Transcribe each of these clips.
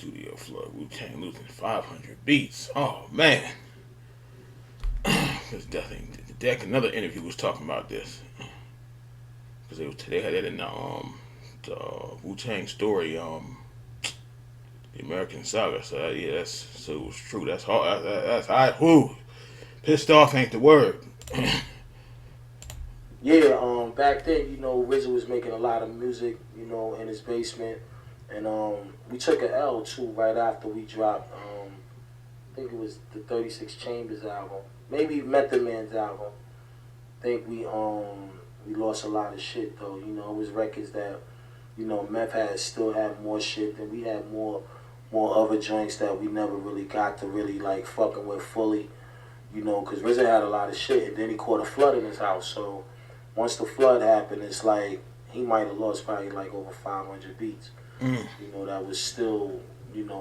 studio floor. Wu-Tang losing 500 beats. Oh man. Because Deck another interview was talking about this. Because they had that in the Wu-Tang story, the American Saga. So yeah, so it was true. That's hard. That's I whoo. Pissed off ain't the word. Yeah, back then, RZA was making a lot of music, in his basement, and we took an L too right after we dropped. I think it was the 36 Chambers album, maybe Method Man's album. I think we lost a lot of shit though. It was records that Meth had still had more shit than we had more other joints that we never really got to really like fucking with fully. Because RZA had a lot of shit, and then he caught a flood in his house, so. Once the flood happened, it's like he might have lost probably like over 500 beats. Mm. That was still,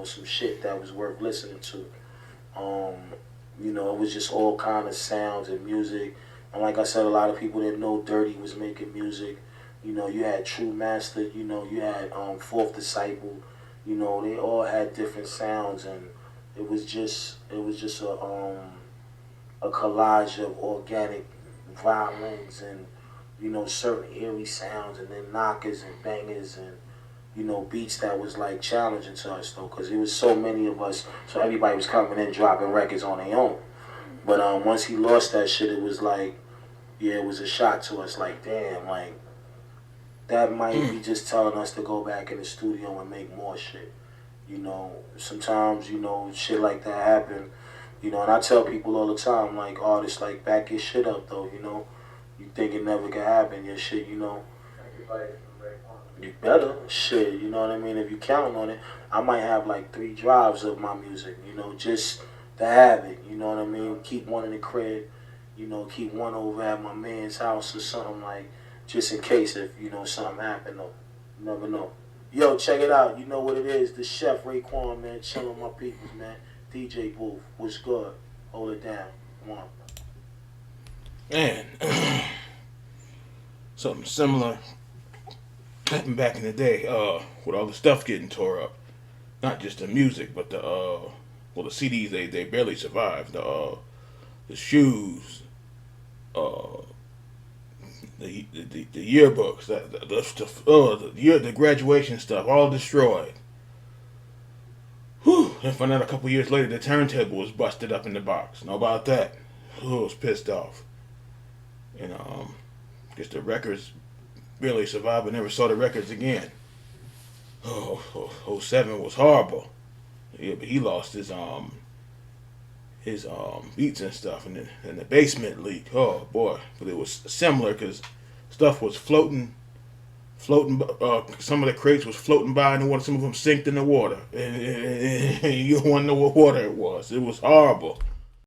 some shit that was worth listening to. It was just all kind of sounds and music. And like I said, a lot of people didn't know Dirty was making music. You had True Master, you had Fourth Disciple. They all had different sounds, and it was just a collage of organic violins and certain eerie sounds, and then knockers and bangers and beats that was like challenging to us though, because there was so many of us, so everybody was coming in dropping records on their own. But once he lost that shit, it was like, yeah, it was a shock to us. Like, damn, like that might be just telling us to go back in the studio and make more shit. Sometimes shit like that happen. And I tell people all the time, like artists, like back your shit up though. You think it never can happen, your shit, you better, shit, you know what I mean? If you count on it, I might have like 3 drives of my music, just to have it, you know what I mean? Keep one in the crib, keep one over at my man's house or something, like, just in case if, something happened, though. You never know. Yo, check it out, you know what it is, the chef Raekwon, man, chillin' my peoples, man. DJ Booth, what's good? Hold it down, come on. Man, something similar happened back in the day, with all the stuff getting tore up. Not just the music, but the CDs, they barely survived. The shoes, the yearbooks, the graduation stuff, all destroyed. Whew. And found out a couple years later, the turntable was busted up in the box. Know about that? I was pissed off. And guess the records barely survived, but never saw the records again. '07 was horrible. Yeah, but he lost his beats and stuff, and the basement leak. Oh boy, but it was similar because stuff was floating. Some of the crates was floating by in the water. Some of them sinked in the water, and you don't want to know what water it was. It was horrible.